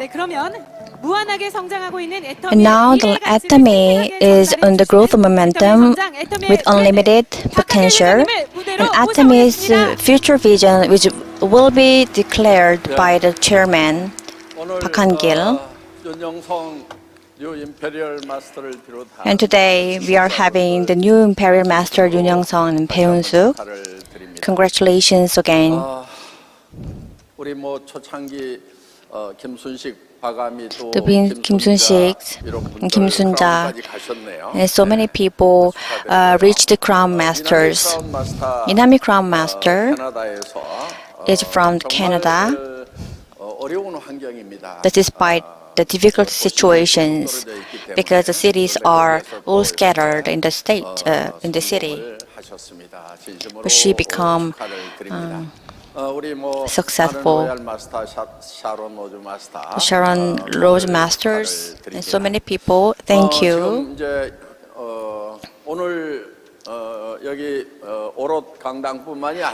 네, 그러면 무한하게 성장하고 있는 애터미. And now the Atomy is on the growth momentum with unlimited potential. And Atomy's future vision, which will be declared by the chairman, Gill. And today we are having the new Imperial Master Yoon Young-sung and Bae Hoon-suk. Congratulations again. The Kim Sun-sik, Kim Sun-ja, and so many people reached the Crown Masters. Inami Crown Master is from Canada. That despite the difficult situations, because the cities are all scattered in the state, in the city, but she become successful. Sharon Rose Masters and so many people. Thank you.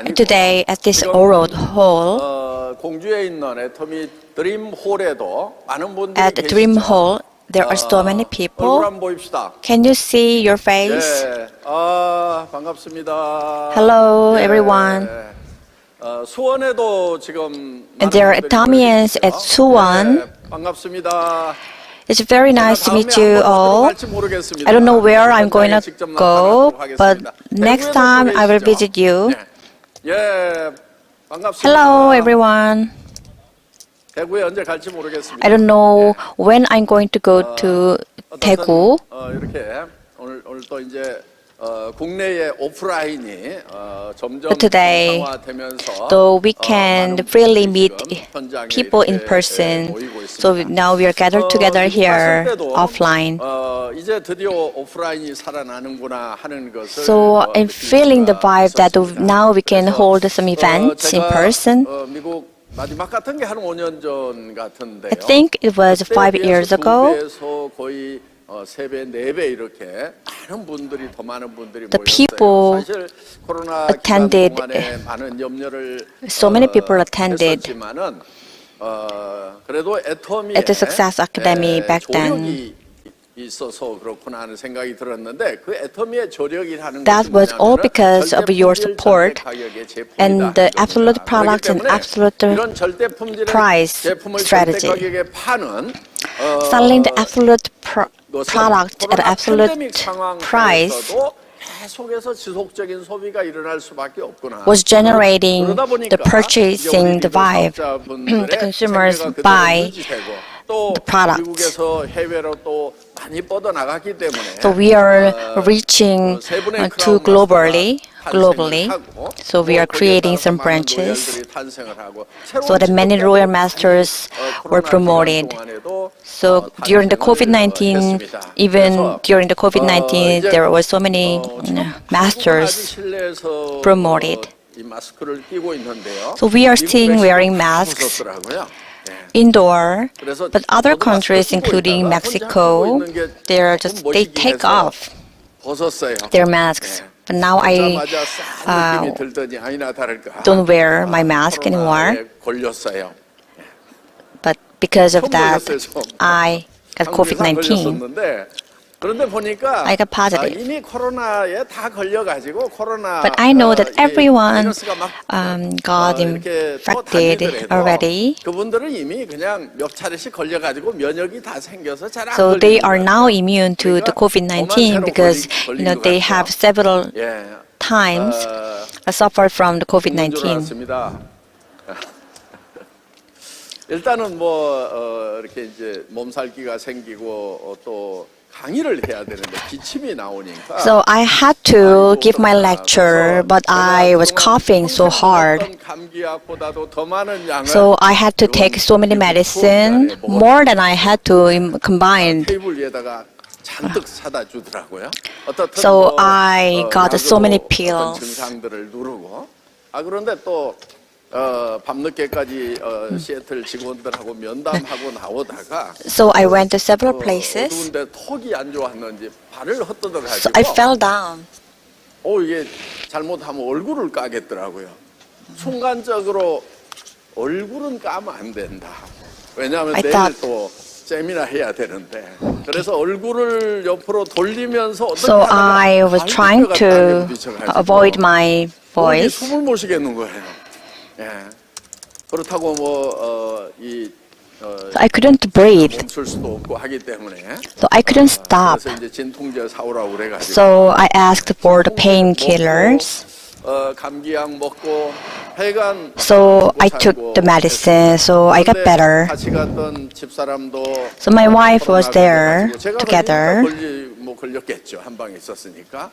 And today at this Orod Hall, at the Dream Hall, there are so many people. Can you see your face? Hello, everyone. And there are Atomians at Suwon. It's very nice to meet you all. I don't know where I'm going to go, but next time I will visit you. Hello, everyone. I don't know when I'm going to go to Daegu. But today, though we can freely meet people in person, so now we are gathered together here offline. So I'm feeling the vibe that now we can hold some events in person. I think it was 5 years ago. The people attended, so many people attended at the Success Academy back then. That was all because of your support and the absolute product and absolute price strategy. Selling the absolute product at absolute price was generating the purchasing, the vibe. The consumers buy the products. So we are reaching to globally. So we are creating some branches so that many royal masters were promoted. So during the COVID-19, even during the COVID-19, there were so many masters promoted. So we are still wearing masks indoor, but other countries, including Mexico, they take off their masks. But now I don't wear my mask anymore. But because of that, I got COVID-19. I got positive. But I know that everyone got infected already. So they are now immune to the COVID-19 because they have several times suffered from the COVID-19. 일단은 이렇게 이제 몸살기가 생기고 또 So I had to give my lecture, but I was coughing so hard. So I had to take so many medicine, more than I had to combined. So I got so many pills. So I went to several places. So I fell down. 이게 잘못하면 얼굴을 까겠더라고요. 순간적으로 얼굴은 까면 안 된다. 왜냐하면 I 내일 thought- 또 세미나 해야 되는데. 그래서 얼굴을 옆으로 돌리면서 어떻게 So 하다가 I was trying 발뼈가 to 땅에 부딪혀가지고 avoid my 거기에 voice. 숨을 못 쉬겠는 거예요. 예. 그렇다고 I couldn't breathe. 멈출 수도 없고 하기 때문에. So I couldn't stop. 그래서 이제 진통제 사오라고 그래가지고. So I asked for the painkillers. 감기약 먹고 하여간 So I took the medicine. So I got better. 같이 갔던 집사람도 So my wife was 코로나가 there 돼가지고 제가 together. 걸렸겠죠. 한 방에 있었으니까.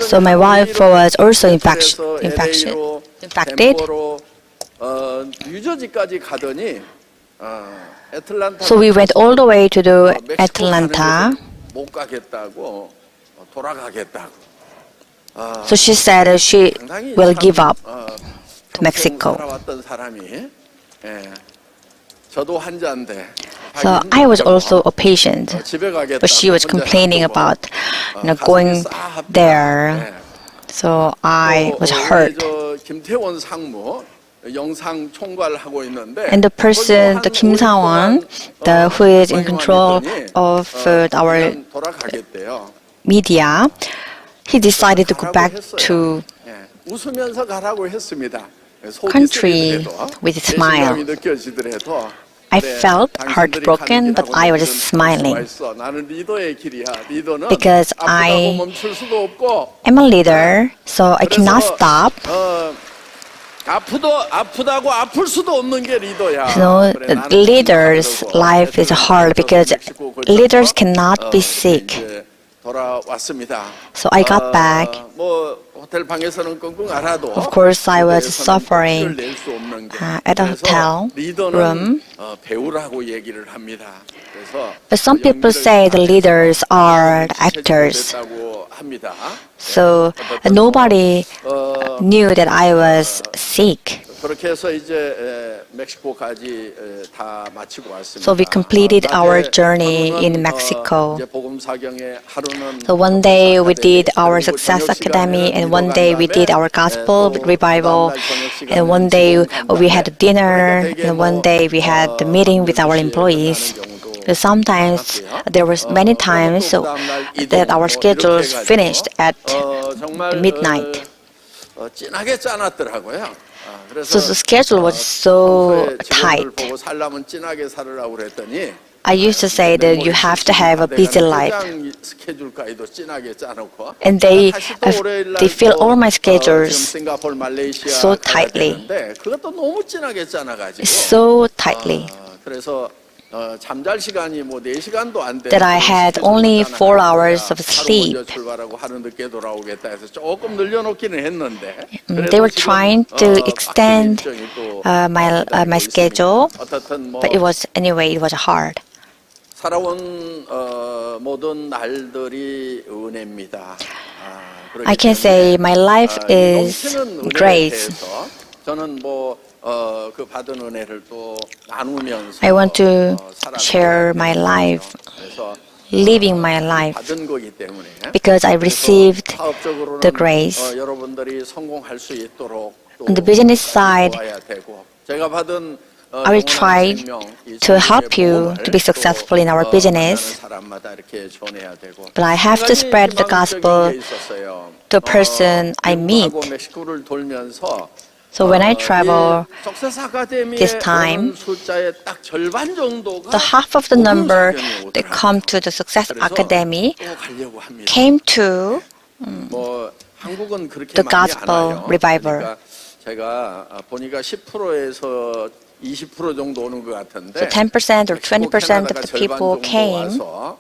So my wife was also infected. 뉴저지까지 가더니 애틀란타. So we went all the way to the Atlanta. 못 가겠다고 돌아가겠다고. So she said she will give up to Mexico. 살아왔던 사람이 저도 환자인데. So I was also a patient, 집에 가겠다. but she was complaining about going there. So I was hurt. 김태원 상무 영상 총괄하고 있는데. And the person, the Kim Sa-won, who is in control of our 돌아가겠대요. media, he decided to go back to 웃으면서 가라고 했습니다. country with a smile. 느껴지더라도. I felt heartbroken, but I was smiling 나는 리더의 길이야. 리더는 because I 아프다고 멈출 수도 없고. am a leader, so I cannot stop. 아프다고 아플 수도 없는 게 리더야. So the leader's life is hard because leaders cannot be sick. 돌아왔습니다. So I got back. 뭐 호텔 방에서는 끙끙 앓아도 Of course, I was 무대에서는 suffering 티를 낼수 없는 게. at a 그래서 hotel 리더는 room. 배우라고 얘기를 합니다. 그래서 But some people say the leaders are the actors. 됐다고 합니다. So nobody knew that I was sick. 그렇게 해서 이제 멕시코까지 다 마치고 왔습니다. So we completed our journey in Mexico. 이제 복음 사경의 하루는 So one day we did our Success Academy, and one day we did our Gospel Revival, and one day we had a dinner, and one day we had the meeting with our employees. Sometimes there was many times that our schedules finished at midnight. 진하게 짜놨더라고요. So the schedule was so tight. 보고 살려면 진하게 살으라고 그랬더니 I used to say that you have to have a busy life. 스케줄까지도 진하게 짜놓고 And they fill all my schedules 싱가포르 말레이시아 so tightly. 그것도 너무 진하게 짜놔가지고 So tightly 그래서 잠잘 시간이 뭐 4시간도 안 돼. that I had only 4 hours of sleep. 출발하고 하루 늦게 돌아오겠다 해서 조금 늘려놓기는 했는데. They were trying to extend my schedule, but it was hard. 살아온 모든 날들이 은혜입니다. I can say my life is grace. 저는 그 받은 은혜를 또 나누면서 I want to share my life, living my life, 받은 거기 때문에 because I received 사업적으로는 the grace. 여러분들이 성공할 수 있도록 On the business side, 도와야 되고 제가 받은 I will try to help you to be successful in our business, 사람마다 이렇게 전해야 되고. but I have to spread the gospel to a person I meet. 멕시코를 돌면서 So when I travel 석세스 아카데미에 this time, 오는 숫자의 딱 절반 정도가 the half of the number 복음 that 사경에 come to the Success 오더라고요. Academy 또 가려고 합니다. came to 뭐 한국은 그렇게 the 많이 안 gospel 와요. revival. 그러니까 제가 보니까 10%에서 20% 정도 오는 것 같은데. So 10% or 20% of the 멕시코 people 캐나다가 절반 정도 came. 와서,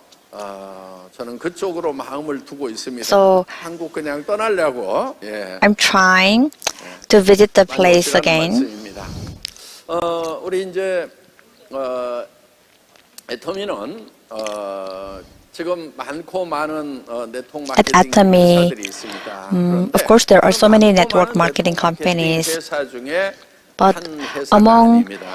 저는 그쪽으로 마음을 두고 있습니다. So 한국 그냥 떠나려고. 예. I'm trying to visit the place again. 말씀입니다. 우리 이제 애터미는 지금 많고 많은 네트워크 At 마케팅 Atomy, 회사들이 있습니다. of course, there are so many network marketing companies, 회사 중에 but 한 회사가 among 아닙니다.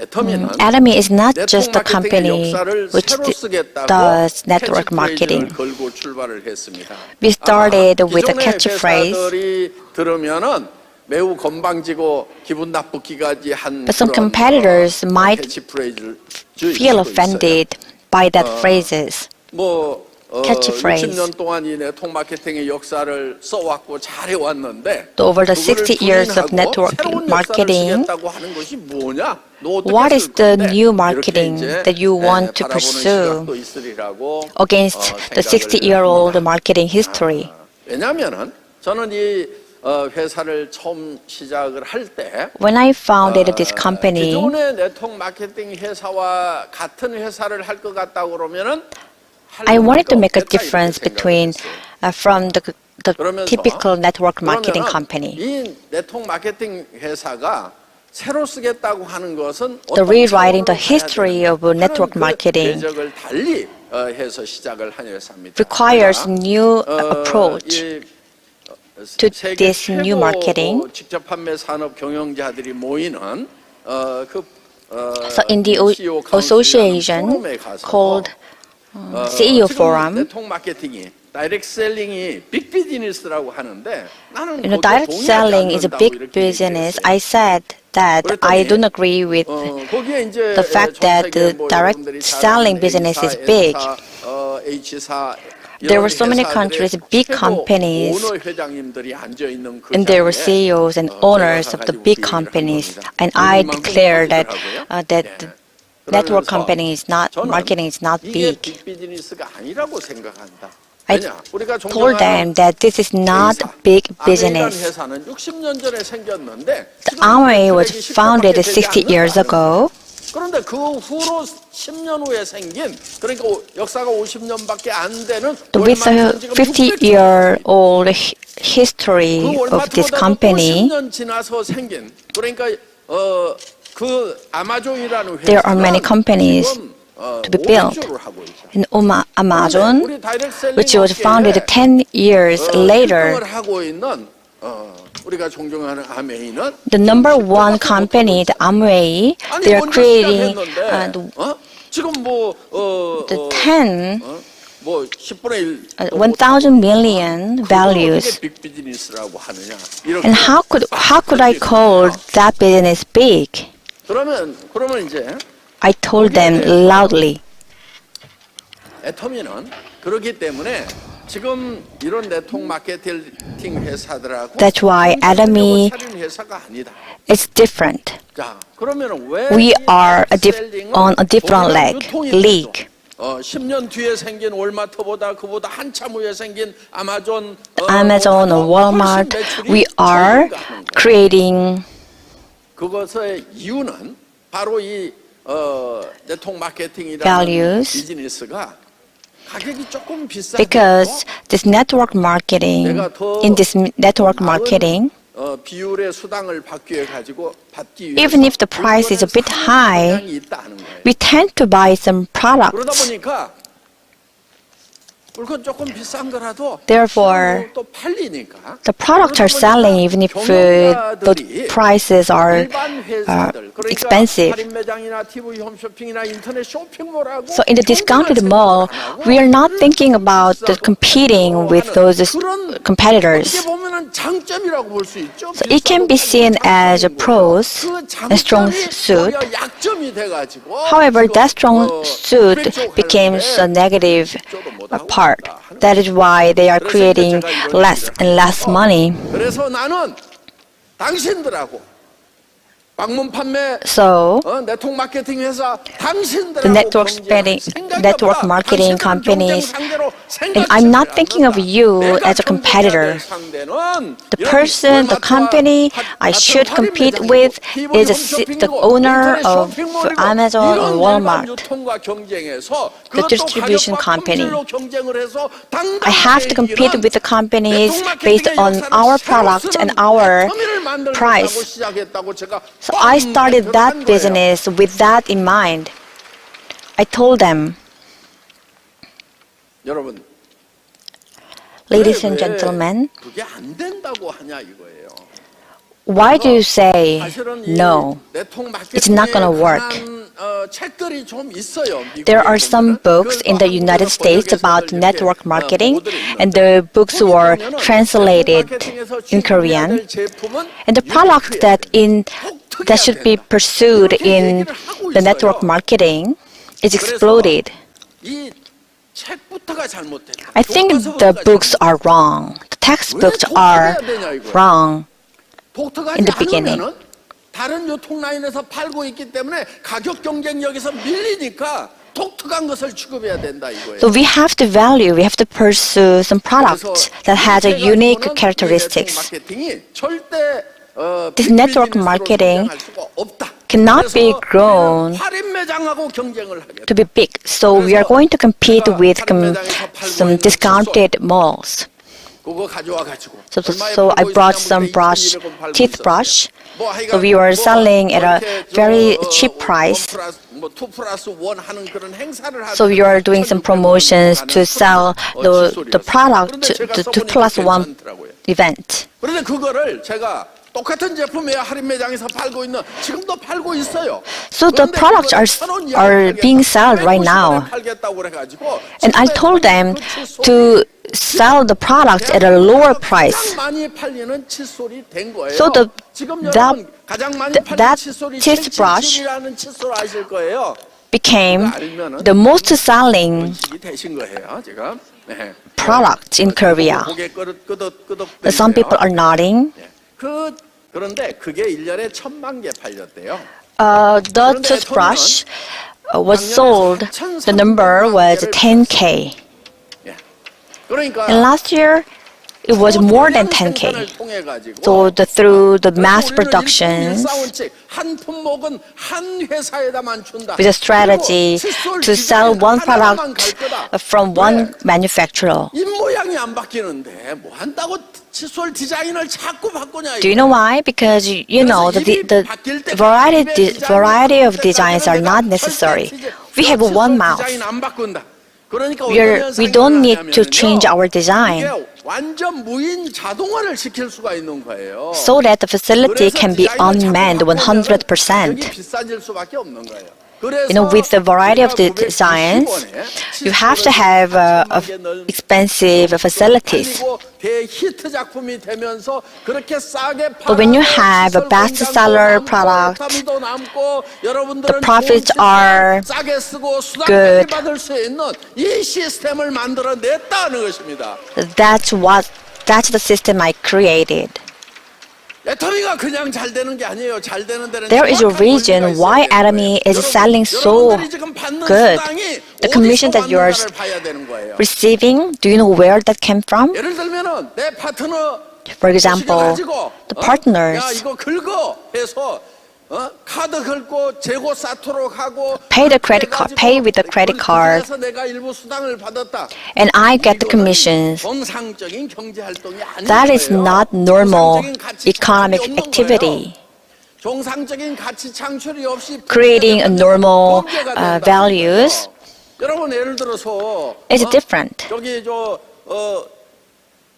애터미는 Atomy is not 네트워크 just a 마케팅의 company 역사를 which 새로 쓰겠다고 does network 캐치프레이즈를 marketing. 걸고 출발을 했습니다. We started with a 기존의 catchphrase. 회사들이 들으면은 매우 건방지고 기분 나쁘기까지 한 But some 그런, competitors might 캐치프레이즈를 feel offended by that phrases. 뭐 catchphrase. 60년 동안 이 네트워크 마케팅의 역사를 써왔고 잘해왔는데 So over the 그거를 60 years of 부인하고 network 새로운 역사를 marketing, 쓰겠다고 하는 것이 뭐냐? 너 어떻게 what is 쓸 the 건데? new 이렇게 marketing 이제, that you want to 바라보는 pursue 시각도 있으리라고, against the 생각을 60-year-old 합니다. marketing history? 왜냐하면은 저는 이 회사를 처음 시작을 할 때 When I founded this company, 기존의 네트워크 마케팅 회사와 같은 회사를 할 것 같다 그러면은 I wanted to make a difference between from the typical network marketing company. 이 네트워크 마케팅 회사가 새로 쓰겠다고 하는 것은 The rewriting the history of network marketing 궤적을 달리 해서 시작을 한 회사입니다. requires new approach to 세계 this new marketing. 직접 판매 산업 경영자들이 모이는 So in the CEO association 포럼에 가서 called CEO 지금 Forum, 네트워크 마케팅이 다이렉트 셀링이 빅 비즈니스라고 하는데 나는 you know, 거기에 direct 동의하지 selling is a 않는다고 big 이렇게 business. 얘기했어요. I said that I don't agree with 거기에 이제 the fact that the direct selling business is big. H사 There were so many countries, big companies, and there were CEOs and owners of the big companies. And I declared that that the network company is not, marketing is not big. I told them that this is not big business. The Amway was founded 60 years ago. 그런데 그 후로 10년 후에 생긴 그러니까 역사가 50년밖에 안 되는 With the 50-year-old history of this company, 10년 지나서 생긴 그러니까 그 아마존이라는 회사가 there are many companies to be built. In Amazon, which was founded 10 years later, 하고 있는 우리가 존경하는 아메이는 the number one company, the Amway, they are creating 지금 the 10, 뭐 10분의 1 1,000 million values. 빅비즈니스라고 하느냐 And how could I call that business big? 그러면 이제 I told them loudly. 애터미는 그렇기 때문에 지금 이런 네트워크 마케팅 회사들하고 That's why Atomy 회사가 아니다. is different. 자, 그러면 왜 We are on a different league. 10년 뒤에 생긴 월마트보다 그보다 한참 후에 생긴 아마존, Amazon or Walmart, we are creating. 그것의 이유는 바로 이 네트워크 마케팅이라는 values. 비즈니스가 가격이 조금 비싸. Because this network marketing, in this network marketing, 비율의 수당을 받기 위해 even if the price is a bit high, we tend to buy some 그러다 products. 보니까 물건 조금 비싼 거라도 Therefore, 또 팔리니까 the products are selling even if the prices are expensive. So in the discounted mall, we are not thinking about competing with those competitors. So it can be seen as a pros, a strong suit. However, that strong suit becomes a negative part. That is why they are creating less and less money. 그래서 나는 당신들하고 방문 판매 So 네트워크 마케팅 회사 the network marketing companies, and I'm not thinking of you as a competitor. The person, the company I should compete with is the owner of Amazon or Walmart, the distribution company. I have to compete with the companies based on our product and our price. So I started that business with that in mind. I told them, 여러분, ladies and gentlemen, 그게 안 된다고 하냐 이거예요. why do you say no? It's not going to work. 책들이 좀 있어요. There are some books in the United States about network marketing, and the books were translated in Korean. And the product that should be pursued in the network marketing is exploded. 이 책부터가 잘못됐다. I think the books are wrong. The textbooks are wrong. in the beginning. 다른 유통 라인에서 팔고 있기 때문에 가격 경쟁력에서 밀리니까 독특한 것을 취급해야 된다 이거예요. So we have to value, we have to pursue some product that has a unique characteristics. This network marketing cannot be grown to be big. So we are going to compete with some discounted malls. So I brought some teeth brush. So we were selling at a very cheap price. So we are doing some promotions to sell the product, the 2+1 event. So the products are being sold right now. And I told them to sell the product at a lower price. So that teeth brush became the most selling product in Korea. Some people are nodding. The toothbrush was sold, the number was 10K. And last year, it was more than 10K. So through the mass productions, with a strategy to sell one product from one manufacturer. Do you know why? Because you know the variety of designs are not necessary. We have one mouth. We don't need to change our design so that the facility can be unmanned 100%. You know, with the variety of the designs, you have to have expensive facilities. But when you have a bestseller product, the profits are good. That's the system I created. There is a reason why Atomy is selling so good. The commission that you are receiving, do you know where that came from? For example, the partners pay with the credit card, and I get the commissions. That is not normal economic activity. Creating a normal values is different.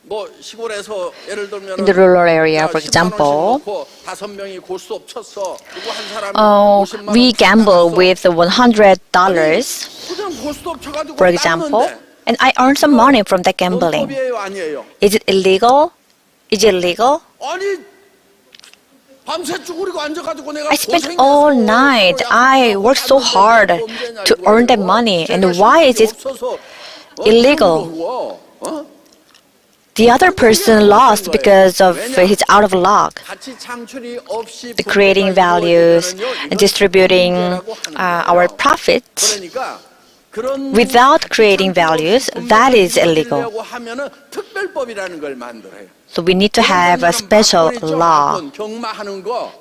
In the rural area, for example, we gamble with $100, for example, and I earn some money from that gambling. Is it illegal? Is it legal? I spent all night. I worked so hard to earn that money, and why is it illegal? The other person lost because of his out of luck. The creating values and distributing our profits without creating values, that is illegal. So we need to have a special law.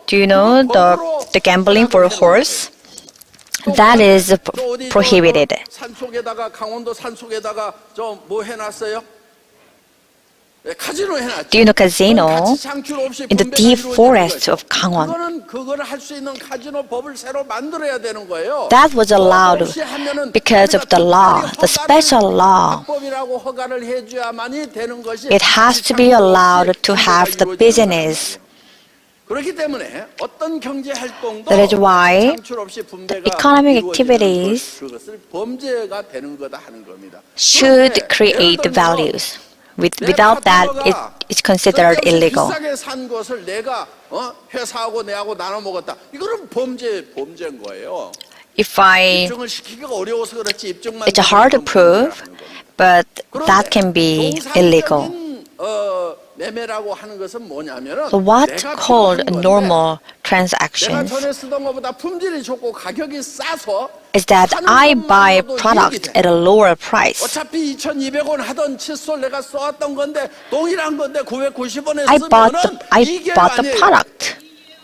Do you know the gambling for a horse? That is prohibited. Do you know casino in the deep forest of Gangwon? That was allowed because of the law, the special law. It has to be allowed to have the business 그렇기 때문에 어떤 경제 활동도 That is why 창출 없이 분배가 economic 이루어지는 activities 그것을 범죄가 되는 거다 하는 겁니다. should 그런데 create 예를 들면 values. Without that, it's considered 쓸데없이 illegal. 비싸게 산 것을 내가 회사하고 내하고 나눠 먹었다. 이거는 범죄인 거예요. If I, 입증을 시키기가 어려워서 그렇지 입증만 it's hard to 되면 prove, 범죄라는 겁니다. but that can be illegal. 정상적인 매매라고 하는 것은 뭐냐면은 So what 내가 called 필요한 건데 normal 내가 transactions 전에 쓰던 것보다 품질이 좋고 가격이 싸서 is that 사는 I buy 것만으로도 product 이익이 돼. at a lower price. 어차피 2,200원 하던 칫솔 내가 써왔던 건데 동일한 건데 990원에 I bought 쓰면은 이게 the 아니에요. product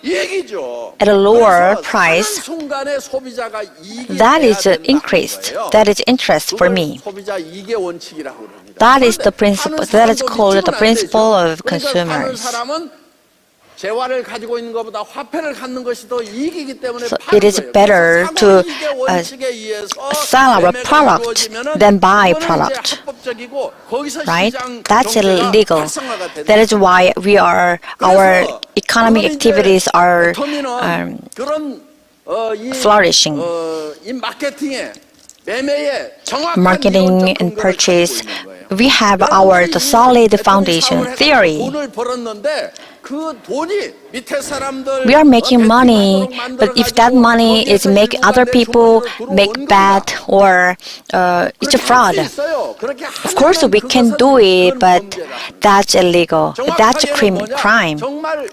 이 얘기죠. at a lower 그래서 price. 사는 순간에 소비자가 이익이 That 돼야 is 된다 increased. 하는 거예요. That is interest for 그걸 me. 소비자 이익의 원칙이라고 그럽니다. That is the 그런데 principle. 파는 That is 사람도 called the 믿으면 안 principle 되죠. of 그러니까 파는 consumers. 사람은 재화를 가지고 있는 것보다 화폐를 갖는 것이 더 이익이기 때문에 So 파는 it is 거예요. better 그래서 to 사고이익의 원칙에 의해서 sell our 매매가 product 이루어지면은 than buy 그거는 product. 이제 합법적이고 거기서 Right? 시장 That's 경제가 illegal. 활성화가 되는 That is why our 그래서 economic 그건 이제 activities are 애터미는 그런 flourishing. 이 마케팅에 매매에 정확한 Marketing 이론적 and 근거를 purchase. 갖고 있는 거예요. We have 여러분들이 the 이 solid 애터미 foundation 사업을 해가지고 theory. 돈을 벌었는데 그 돈이 밑에 사람들 We are making 어, money, 베팅하도록 but if that 만들어가지고 money is 거기에서 make 일부가 other 내 people 주머니로 make 들어온 bad 겁니다. or it's a 그렇게 fraud. 할수 있어요. 그렇게 Of course, 하면은 we can 그것은 do it, 그건 but 범죄다. that's illegal. That's a 정확하게는 뭐냐? crime. 정말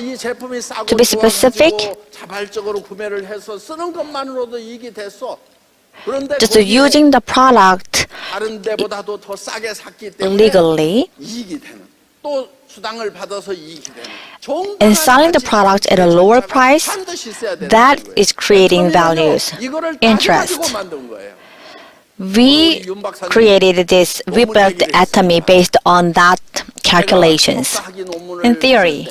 이 제품이 싸고 To be specific, 좋아가지고 자발적으로 구매를 해서 쓰는 것만으로도 이익이 됐어. 그런데 Just 거기에 using the product 다른 데보다도 더 싸게 샀기 때문에 illegally 이익이 되는 또 수당을 받아서 이익이 되는 and selling the product at a lower price, that is creating values, interest. We created this, we built the Atomy based on that calculations. In theory,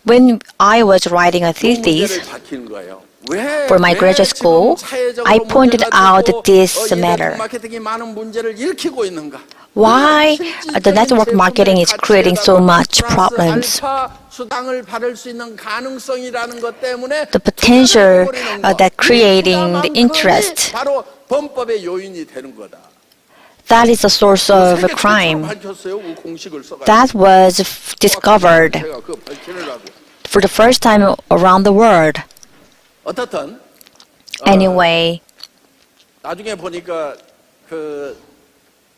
when I was writing a thesis for my graduate school, I pointed out this matter. Why the network marketing is creating so much problems. The potential that creating the interest, that is the source of a crime. That was discovered for the first time around the world. Anyway, 나중에 보니까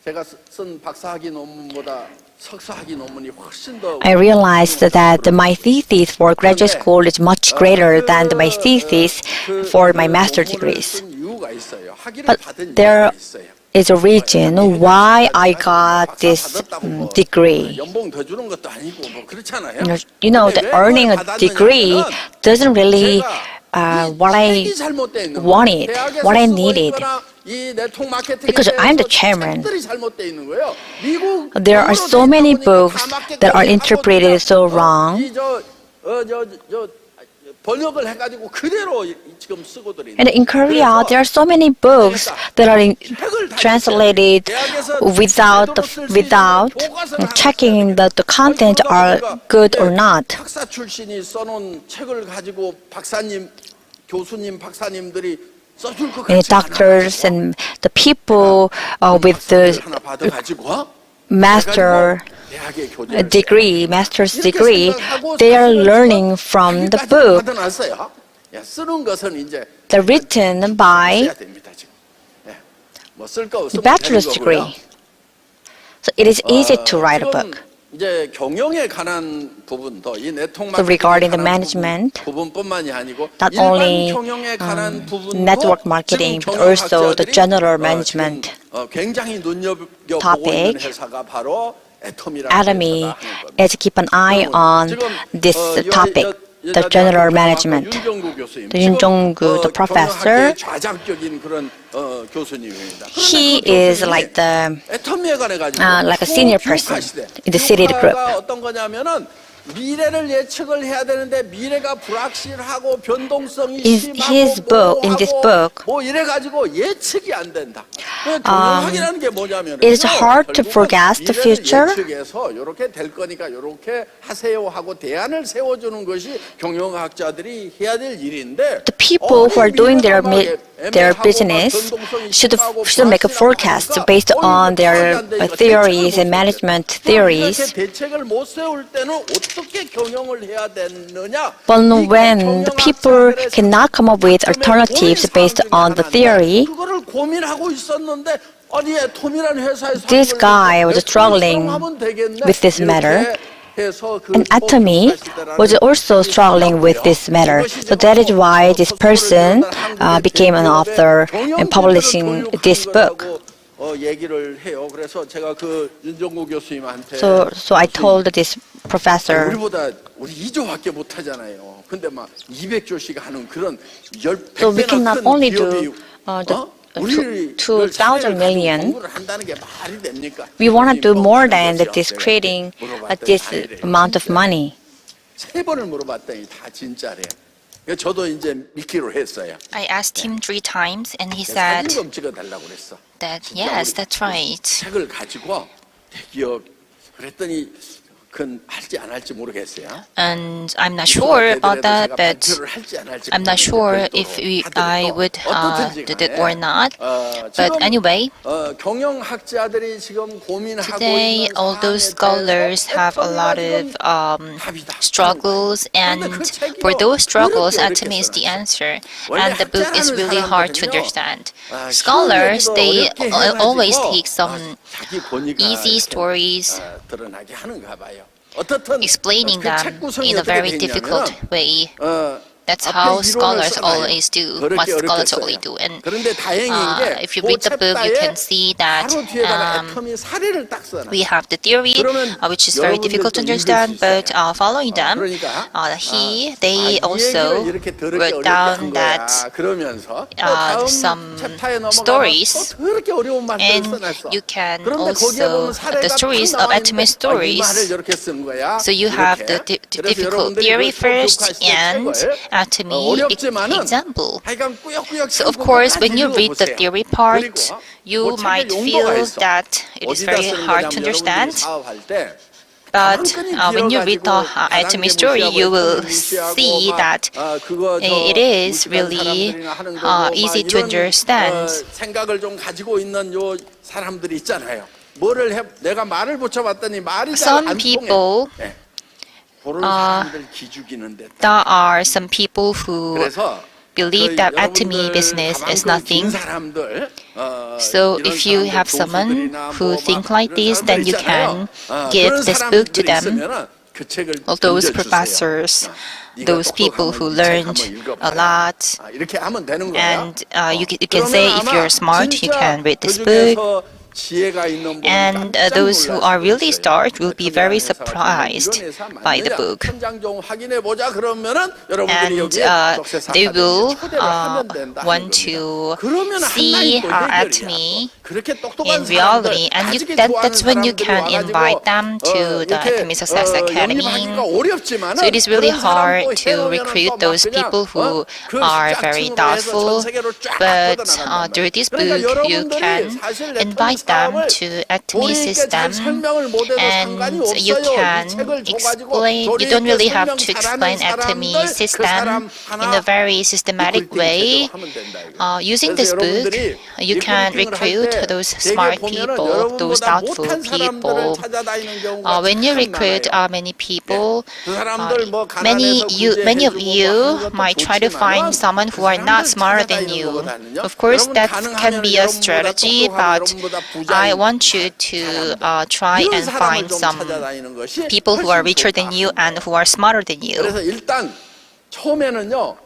제가 쓴 박사학위 논문보다 석사학위 논문이 훨씬 더 I realized that my thesis for graduate school is much greater than my thesis for my master's degrees. But there is a reason why I got this degree. 연봉 더 주는 것도 아니고 뭐 그렇잖아요. You know, the earning a degree doesn't really what I wanted, what I needed. Because I'm the chairman. There are so many books that are interpreted so wrong. And in Korea, there are so many books that are translated without checking that the content are good or not. 학사 출신이 써놓은 책을 가지고 박사님, 교수님, 박사님들이 써줄 것 And 같지 않아. doctors and the people with the master's degree, they are learning from the book. They're written by the bachelor's degree. So it is easy to write a book. 이제 경영에 관한 부분도 이 네트워크 So regarding the management, 부분뿐만이 아니고 not 일반 only 경영에 관한 부분도 network marketing, but also the general management 굉장히 눈여겨보고 topic, 있는 회사가 바로 애터미라는 Atomy 회사다 하는 겁니다. is keep an eye on this topic, the general management. The Yoon the professor, he is like the like a senior person in the city group. 어떤 거냐면은 미래를 예측을 해야 되는데 미래가 불확실하고 변동성이 In his 심하고 book, in this book, 뭐 이래 가지고 예측이 안 된다. 경영학이라는 게 뭐냐면 it is hard to forecast the future. 예측해서 이렇게 될 거니까 이렇게 하세요 하고 대안을 세워주는 것이 경영학자들이 해야 될 일인데 The people who are doing their business should make a forecast based on their theories and management theories. 대책을 못 세울 때는 어떻게 경영을 해야 되느냐? But when the people cannot come up with alternatives based on the theory, 그거를 고민하고 있었는데 아니 애톰이라는 회사에서 this guy was struggling with this matter. And Atomy was also struggling with this matter. So that is why this person became an author and publishing this book. 얘기를 해요. 그래서 제가 그 윤정구 교수님한테 So I told this professor, 우리보다 우리 2조밖에 못 하잖아요. 근데 막 200조씩 하는 그런 so we 100배나 cannot 큰 only do 기업이 the 2,000 million. 공부를 한다는 게 말이 됩니까? We want to do more than this creating this amount of money. 세 번을 물어봤더니 다 진짜래. 저도 이제 믿기로 했어요. I asked him 3 times and he said 사진 좀 찍어달라고 그랬어. that yes, that's right. 책을 가지고 대기업 그랬더니 그건 할지 안 할지 모르겠어요. And I'm not sure about that, but I'm not sure if I would do it or not. But anyway, 경영학자들이 지금 고민하고 today 있는 all those scholars have a lot of struggles, and for those struggles, Atomy is the answer. And the book is really hard to understand. Scholars, they always take some easy stories, 드러나게 하는가 봐요. explaining them in a very difficult way. That's how scholars always do, what scholars always do. And if you read the book, you can see that we have the theory, which is very difficult to understand, but following them, they also wrote down that some stories, and you can also, the stories of Atomy stories, so you have the difficult theory first, and Atomy example. So of course, when you read the theory part, you might feel that it is very hard to understand. But when you read the Atomy story, you will see that it is really easy to understand. 생각을 좀 가지고 있는 요 사람들이 있잖아요. 뭐를 해? 내가 말을 붙여봤더니 말이 잘 안 Some 통해. people, there are some people who believe that Atomy business is nothing. So if you have someone who think like this, then you can give this book to them. All those professors, those people who learned a lot, and you can say if you're smart, you can read this book. And those who are really smart will be very surprised by the book. And they will want to see Atomy in reality. And that's when you can invite them to the Atomy Success Academy. So it is really hard to recruit those people who are very doubtful. But through this book, you can invite them to Atomy system, and you can explain. You don't really have to explain Atomy system in a very systematic way. Using this book, you can recruit those smart people, those doubtful people. When you recruit many people, many of you might try to find someone who are not smarter than you. Of course, that can be a strategy, but I want you to try and find some people who are richer than you and who are smarter than you. 그래서 일단 처음에는요.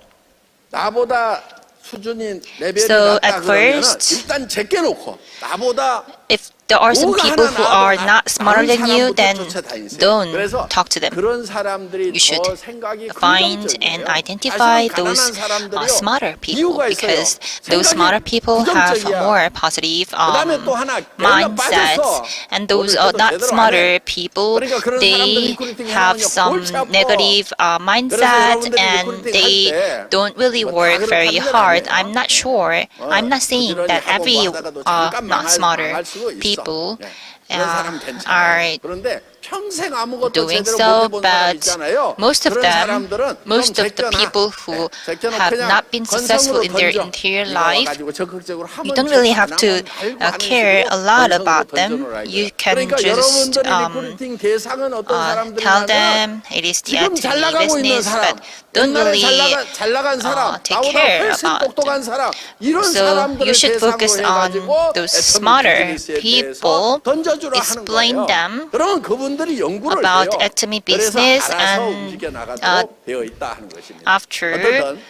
나보다 수준이 레벨이 So 낮다 at 그러면 first, 일단 제껴 놓고 나보다 if there are some 뭐가 people 하나 who are 나와도 not smarter than you, 사람부터 then 쫓아다니세요. don't 그래서 talk to them. 그런 사람들이 You should 더 생각이 find and 긍정적이에요. identify 사실은 those 가난한 사람들이요, smarter people, 이유가 있어요. because those smarter people have 부정적이야. more positive 그다음에 또 하나 걔가 mindsets, 빠졌어. and those 오늘 not 제대로 안 smarter 해. people, 그러니까 그런 사람들 they 리크루팅 have 해나가면 some 골치 아파. negative mindset, 여러분들이 and 리크루팅 they 할 때 don't really 뭐 다 work very 그렇다는 건 hard. 아니에요. I'm not sure. I'm not saying 부지런히 that 하고 every 뭐 하다가도 잠깐 not smarter 망할 수도 있어. people 예. 그런 사람 괜찮아요. are 그런데 평생 아무것도 doing 제대로 so, 못 해본 사람 but 있잖아요. most of 그런 them, 사람들은 most 좀 of the 제껴놔. people who 제껴놓고 have 그냥 not been successful in their 건성으로 entire 던져. life, 이거 와가지고 적극적으로 하면 you don't really 좋다, have to 안 하면 말고 하는 care 식으로 a lot 건성으로 about them. 던져놓으라 You 이거예요. can 그러니까 just 여러분들이 리크루팅 대상은 어떤 tell 사람들이냐면 them it is the 지금 잘 Atomy 나가고 있는 business, 사람, but don't 옛날에 really 잘 나간 사람, take 나보다 care 훨씬 about 똑똑한 사람, 이런 So 사람들을 you should 대상으로 focus on 해가지고 those 애터미 smarter 비즈니스에 대해서 people, 던져주라 하는 explain 거예요. them 그러면 그분들이 연구를 about 해요. Atomy 그래서 business 알아서 and 움직여 나가도록 되어 있다 하는 것입니다. after 어쨌든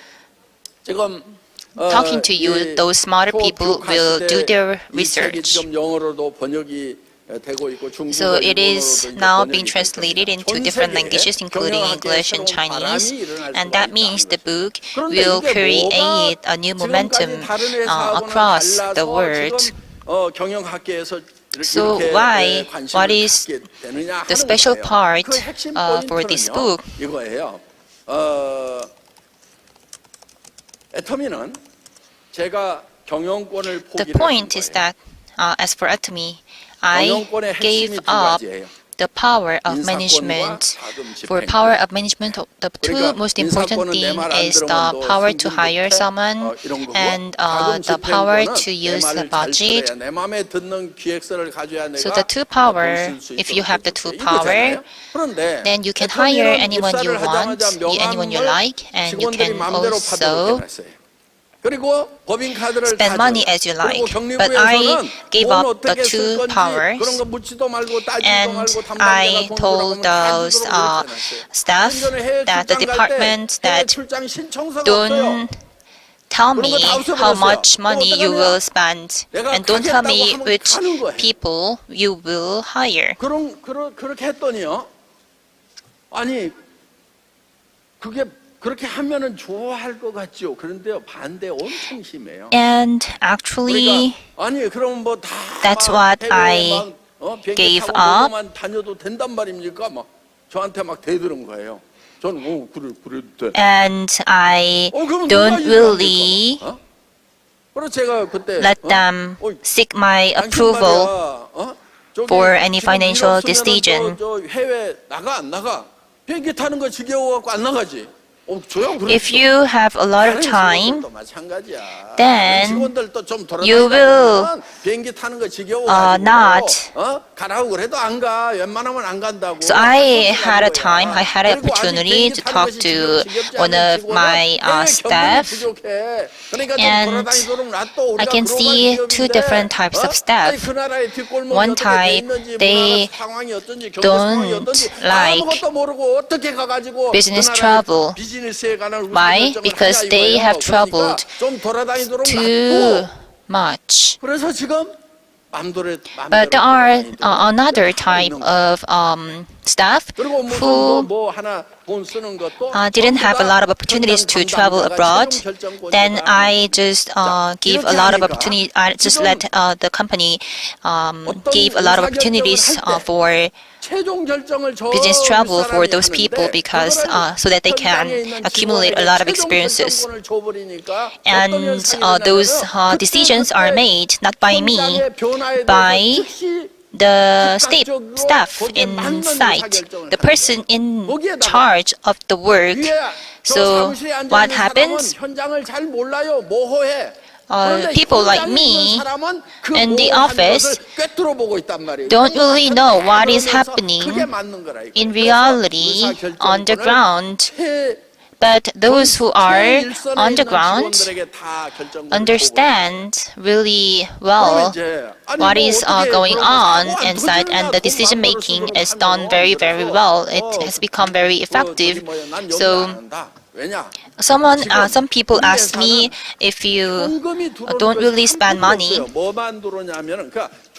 지금 talking to you, those smarter people will do their research. 지금 영어로도 번역이 되고 있고 중국어, So it is 일본어로도 이제 now 번역이 being 되고 translated 있습니다. into 전 different 세계에 languages, including 경영학계에 English and 새로운 Chinese, 바람이 일어날 and 수가 that 있다는 means the 것입니다. book 그런데 will 이게 create a new 지금까지 momentum 다른 회사하고는 across 달라서 the world. 지금 경영학계에서 So 이렇게 why, 관심을 what is 갖게 되느냐 the 하는 special 거예요. part 그 핵심 for this 포인트는요, book? 이거예요. 애터미는 제가 경영권을 The 포기를 point 한 is 거예요. that, as for Atomy, I 경영권의 gave 핵심이 두 up 가지예요. the power of 인사권과 management. 자금 For 집행. power of management, the two 그러니까 most important 인사권은 내 thing 말 안 is the 들으면 너 power to 승진 hire 못해? someone 이런 거고, and 자금 the power 집행권은 to 내 use the 말을 잘 budget. 들어야 내 마음에 듣는 기획서를 가져야 내가 So the two power, 돈쓸수 if you 있도록 have the two 해줄게. power, 이거잖아요. 그런데 then you can 애터미는 hire anyone you 입사를 want, 하자마자 anyone you 명함을 like, and you 직원들이 can 마음대로 also 파도록 해놨어요. 그리고 법인카드를 spend money as you like. But I gave up the two powers, 그런 거 묻지도 말고 따지지도 and 말고 담당자가 I 돈 told 주라고 하면 다 those 주도록 이렇게 해놨어요. staff 해외 that the 출장 갈 때 departments 해외 that 출장 신청서가 없어요. don't tell me 그런 거다 how 없애버렸어요. much 그럼 money you 어떡하냐? will spend, 내가 and don't tell me 가겠다고 하면 which 가는 거예요. people you will hire. 그렇게 했더니요. 아니 그게 그렇게 하면은 좋아할 것 같죠. 그런데요 반대 엄청 심해요. And actually, 그러니까 아니 그럼 뭐 다 that's what I gave up. 만 다녀도 된단 말입니까? 막 저한테 막 대드는 거예요. 저는 그래도 돼. and I 그러면 누가 don't 이해를 안 really 될까 봐? 그래서 제가 그때 let them seek my 당신 approval 말이야, 저기 for any 지금 일 financial 없으면은 decision. 저 해외 나가 안 나가? 비행기 타는 거 지겨워갖고 안 나가지. 저야 그렇죠. If you have a lot of 다른 time, 직원들도 마찬가지야. then 직원들도 좀 you will 돌아다니면 비행기 타는 거 지겨워가지고 not. 가라고 그래도 안 가. 웬만하면 안 간다고. So I had a time, I had an opportunity to talk to one of my staff, and I can see two different types of staff. One type, they don't like business travel. Why? Because they have traveled too much. 그래서 지금 But there are another type of staff who didn't have a lot of opportunities to travel abroad. Then I just give a lot of opportunity. I just let the company give a lot of opportunities for business travel for those people because so that they can accumulate a lot of experiences. And those decisions are made not by me, by the staff inside, the person in charge of the work. So what happens? People like me in the office don't really know what is happening in reality underground. But those who are underground understand really well what is going on inside, and the decision making is done very, very well. It has become very effective. So some people ask me if you don't really spend money.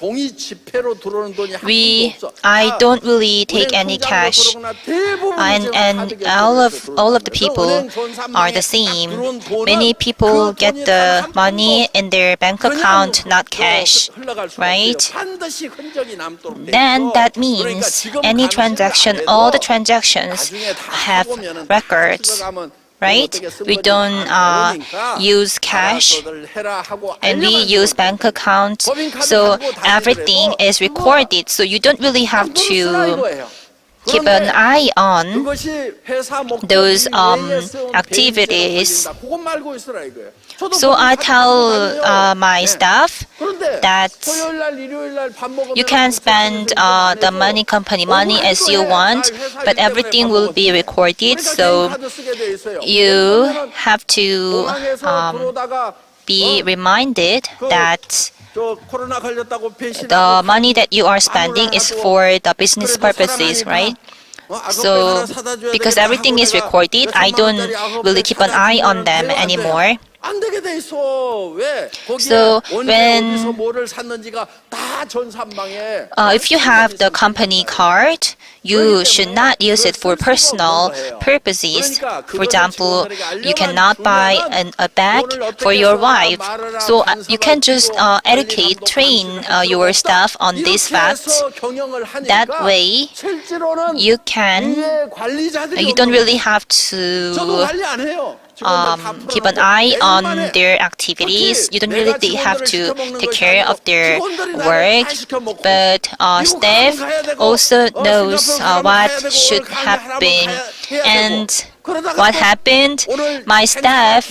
종이 지폐로 들어오는 돈이 한 푼도 We, 없어. I 다 don't really take 은행 any 통장으로 cash. 들어오거나 대부분 And 이제 and 카드 all 결제로 of the 들어오는 people 거예요. 은행 전산망에 are the 딱 same. 들어온 돈은 Many people 그 get 돈이 the 단한 푼도 money in their bank 그냥 account, not 저 cash, 흘러갈 수가 right? 없어요. 반드시 흔적이 남도록 돼 Then 있어. that 그러니까 means 지금 any 감시를 transaction, 안 all the 해도 transactions 나중에 다 have 하고 면은 records, 들어가면 right? 어떻게 쓴 We 건지 don't 다 나오니까 use cash, 알아서들 해라 하고 and we 알려만 use 주면 bank 된다. accounts, 법인카드 so 가지고 everything 다니더라도 is 그거 recorded. So you don't really have 함부로 쓰라 to 이거예요. keep an 그런데 eye on 그것이 회사 목적이 those 외에 쓰면 activities. 배임죄로 걸린다. 그건 말고 있으라 이거예요. 저도 So I 법인카드 tell 가지고 다녀요. my 네. staff 그런데 that 토요일 날 일요일 날 밥 먹으면 you can spend the money company money as you want, but everything will be recorded. So you have to be reminded that 저 코로나 걸렸다고 the money that you are spending is for the business purposes, right? So because everything is recorded, I don't really keep an eye on them anymore. 안 되게 돼 있어. 왜? So 거기에 언제 when- 어디서 뭐를 샀는지가 다 전산망에. If you have the company card, you should not use it for personal purposes. For example, you cannot buy a bag for your wife. So you can just educate, train your staff on this fact. That way, you don't really have to keep an eye on their activities. You don't really have to take care of their work, but staff also knows what should happen. And what happened, my staff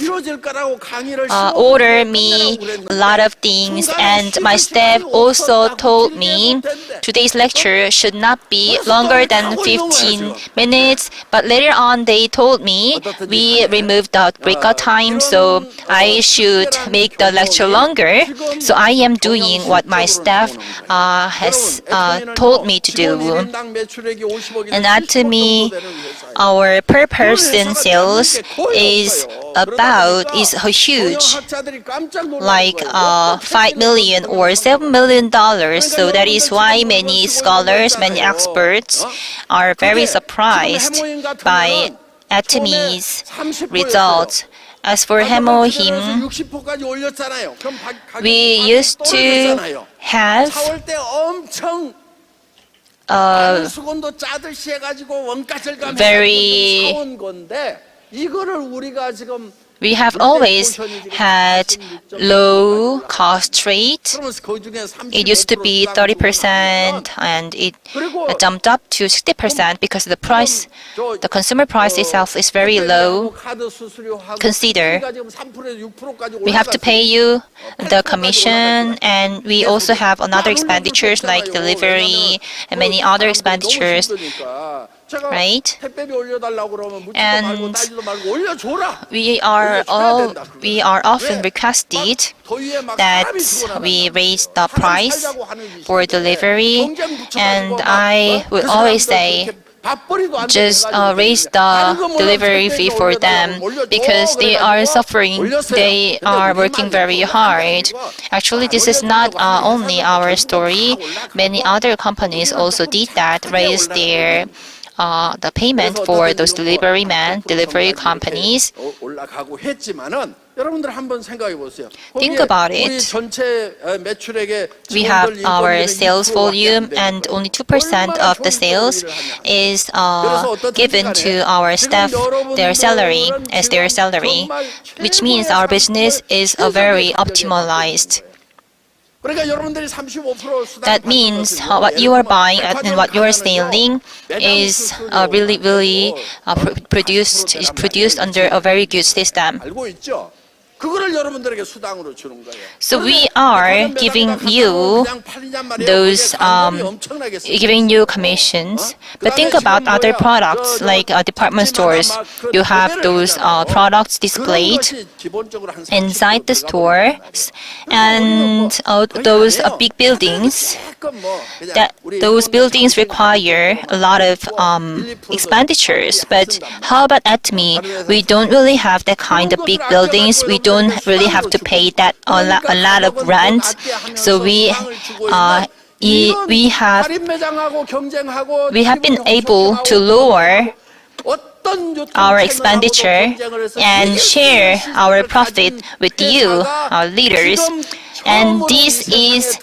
ordered me a lot of things, and my staff also told me today's lecture should not be longer than 15 minutes, but later on they told me we removed the breakout time, so I should make the lecture longer. So I am doing what my staff has told me to do. And Atomy, our per person sales is huge, like 5 million or $7 million. So that is why many scholars, many experts are very surprised by Atomy's results. As for Hemohim, we used to have very we have always had low cost rate. It used to be 30% and it jumped up to 60% because the consumer price itself is very low. Consider we have to pay you the commission, and we also have another expenditures like delivery and many other expenditures, right? And we are often requested that we raise the price for delivery, and I would always say just raise the delivery fee for them because they are suffering. They are working very hard. Actually, this is not only our story. Many other companies also did that, raised their the payment for those delivery companies. Think about it. We have our sales volume, and only 2% of the sales is given to our staff, their salary, which means our business is very optimized. That means what you are buying and what you are selling is really produced under a very good system. So we are giving you commissions. But think about other products like department stores. You have those products displayed inside the stores, and those big buildings. Those buildings require a lot of expenditures. But how about Atomy? We don't really have that kind of big buildings. We don't don't really have to pay that a lot of rent. So we have been able to lower our expenditure and share our profit with you, our leaders. And this is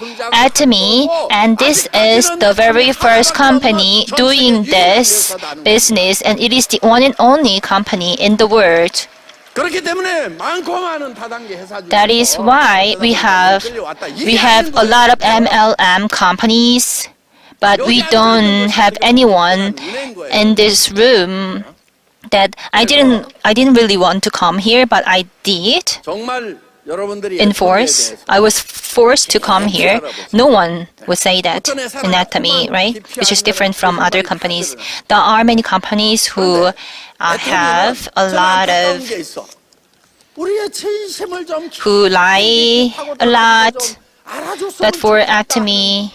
Atomy, and this is the very first company doing this business, and it is the one and only company in the world. That is why we have a lot of MLM companies, but we don't have anyone in this room that I didn't really want to come here, but I did. In force, I was forced to come here. No one would say that in Atomy, right? Which is different from other companies. There are many companies who have a lot of who lie a lot. But for Atomy,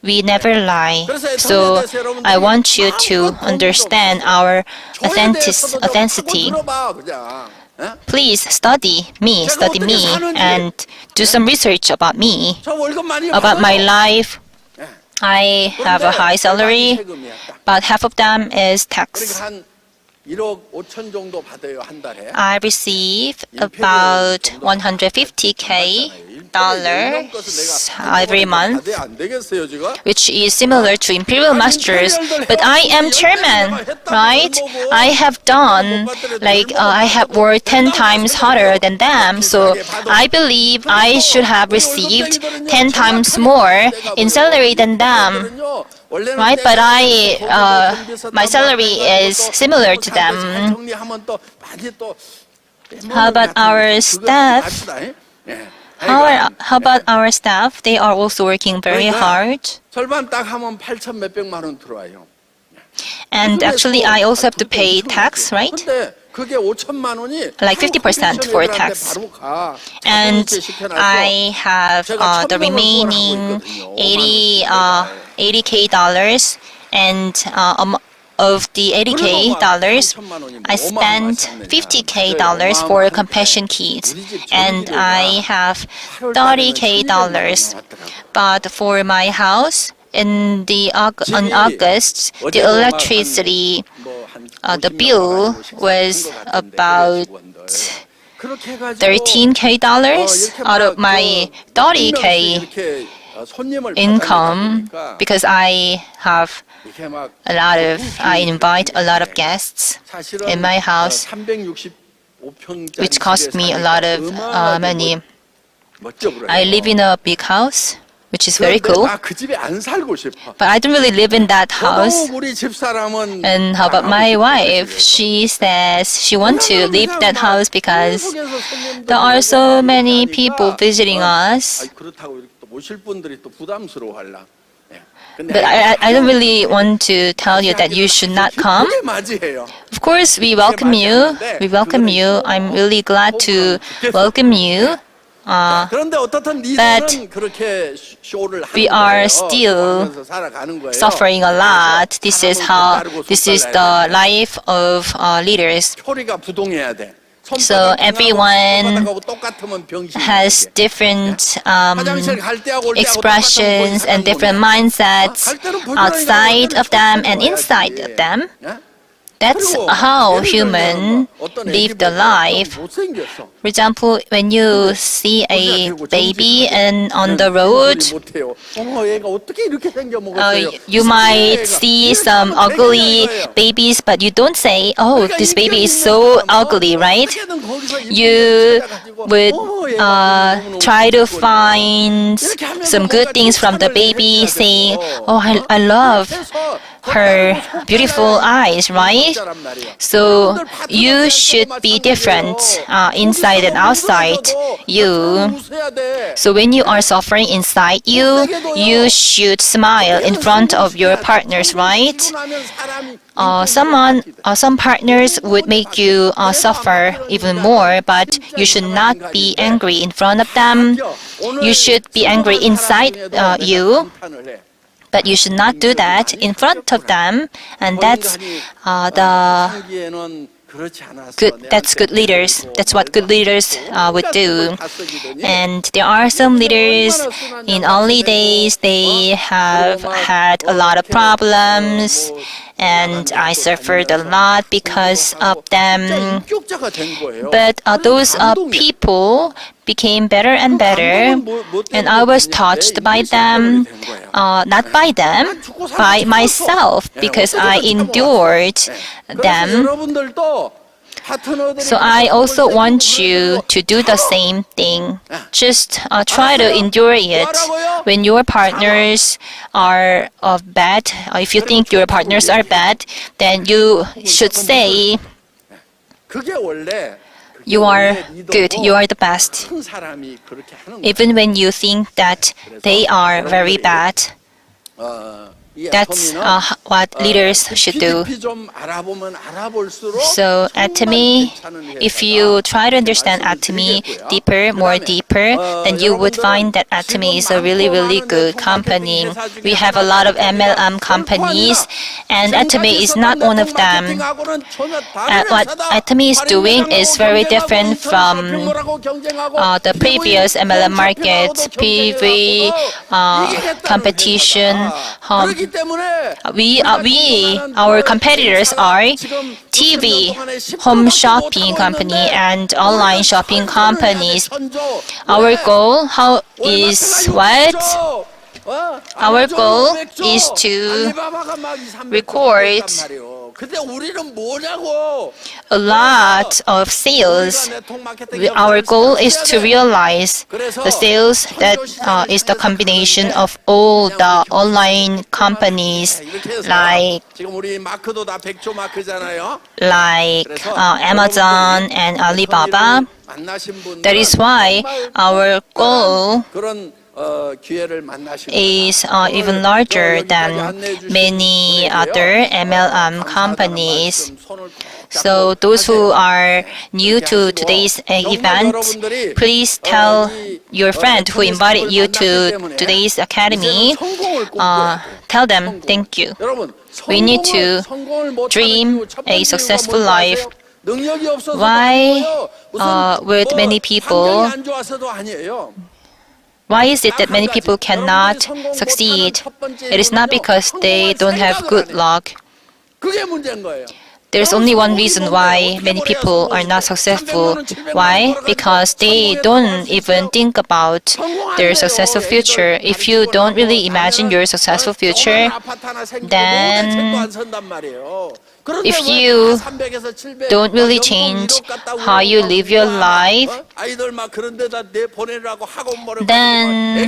we never lie. So I want you to understand our authenticity. Please study me, and do some research about me, about my life. I have a high salary, but half of them is tax. I receive about $150K every month, which is similar to Imperial Masters. But I am chairman, right? I have done I have worked 10 times harder than them, so I believe I should have received 10 times more in salary than them. Right, but my salary is similar to them. How about our staff? How about our staff? They are also working very hard. And actually, I also have to pay tax, right? Like 50% for tax. And I have the remaining $80K, and of the $80K, I spent $50K for compassion kits, and I have $30K. But for my house, on August, the electricity, the bill was about $13K out of my $30K income, because I invite a lot of guests in my house, which cost me a lot of money. I live in a big house, which is very cool, but I don't really live in that house. And how about my wife? She says she wants to leave that house because there are so many people visiting us. But I don't really want to tell you that you should not come. Of course, we welcome you. We welcome you. I'm really glad to welcome you. But we are still suffering a lot. This is the life of leaders. So everyone has different expressions and different mindsets outside of them and inside of them. That's how humans live the life. For example, when you see a baby on the road, you might see some ugly babies, but you don't say, "Oh, this baby is so ugly," right? You would try to find some good things from the baby, saying, "Oh, I love her beautiful eyes," right? So you should be different inside and outside you. So when you are suffering inside you, you should smile in front of your partners, right? Some partners would make you suffer even more, but you should not be angry in front of them. You should be angry inside you. But you should not do that in front of them, and that's 그렇지 않았어. That's good leaders. That's what good leaders would do. And there are some leaders in early days, they have had a lot of problems, and I suffered a lot because of them. 인격자가 된 거예요. But those people became better and better, and I was touched by them, not by them, by myself, because I endured them. 여러분들도 So I also want you to do the same thing. Just try to endure it. When your partners are bad, or if you think your partners are bad, then you should say, 그게 원래 you are good, you are the best. 큰 사람이 그렇게 하는 거예요. Even when you think that they are very bad. That's what leaders should do. 좀 알아보면 알아볼수록 So Atomy, if you try to understand Atomy more deeper, then you would find that Atomy is a really, really good company. We have a lot of MLM companies, and Atomy is not one of them. What Atomy is doing is very different from the previous MLM market, PV competition. Our competitors are TV, home shopping company, and online shopping companies. Our goal is what? Our goal is to record a lot of sales. Our goal is to realize the sales that is the combination of all the online companies like Amazon and Alibaba. That is why our goal is even larger than many other MLM companies. So those who are new to today's event, please tell your friend who invited you to today's academy, tell them thank you. We need to dream a successful life. Why would many people Why is it that many people cannot succeed? It is not because they don't have good luck. There's only one reason why many people are not successful. Why? Because they don't even think about their successful future. If you don't really imagine your successful future, then if you don't really change how you live your life, then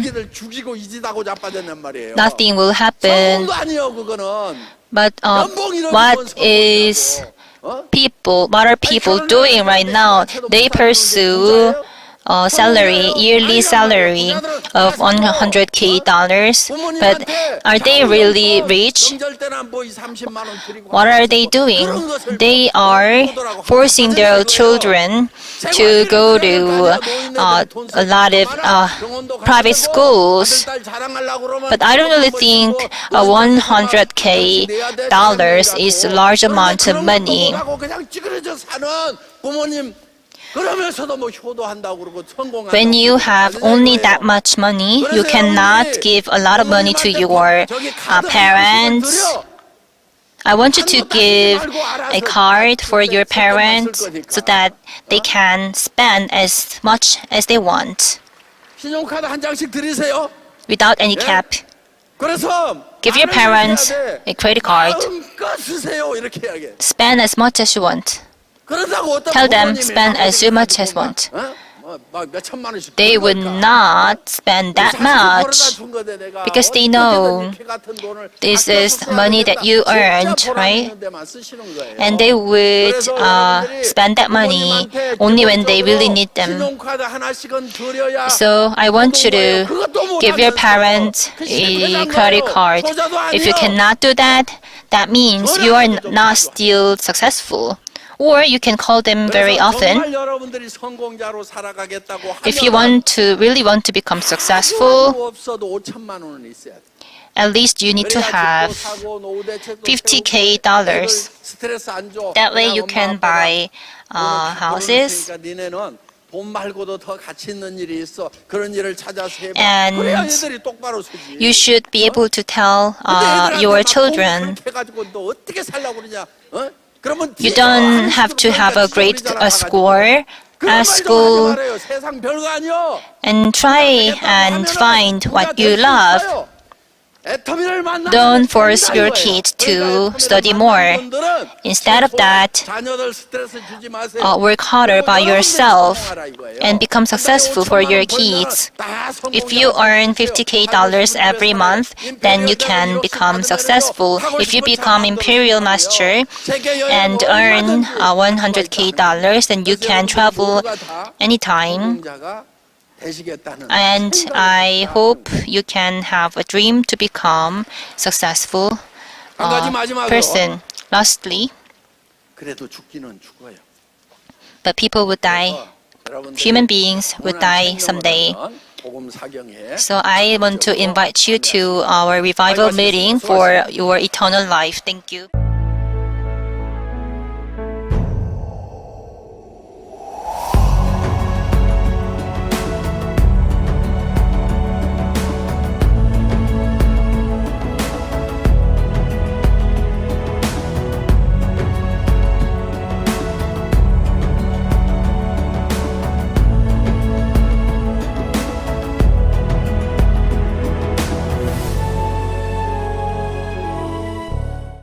nothing will happen. But what are people doing right now? They pursue yearly salary of $100K, but are they really rich? What are they doing? They are forcing their children to go to a lot of private schools. But I don't really think $100K is a large amount of money. When you have only that much money, you cannot give a lot of money to your parents. I want you to give a card for your parents so that they can spend as much as they want without any cap. Give your parents a credit card. Spend as much as you want. Tell them spend as much as want. They would not spend that much because they know this is money that you earned, right? And they would spend that money only when they really need them. So I want you to give your parents a credit card. If you cannot do that, that means you are not still successful. Or you can call them very often. If you really want to become successful, at least you need to have $50K. That way you can buy houses. And you should be able to tell your children you don't have to have a great score at school, and try and find what you love. Don't force your kids to study more. Instead of that, work harder by yourself and become successful for your kids. If you earn $50K every month, then you can become successful. If you become Imperial Master and earn $100K, then you can travel anytime. And I hope you can have a dream to become successful person. Lastly, but people would die. Human beings would die someday. So I want to invite you to our revival meeting for your eternal life. Thank you.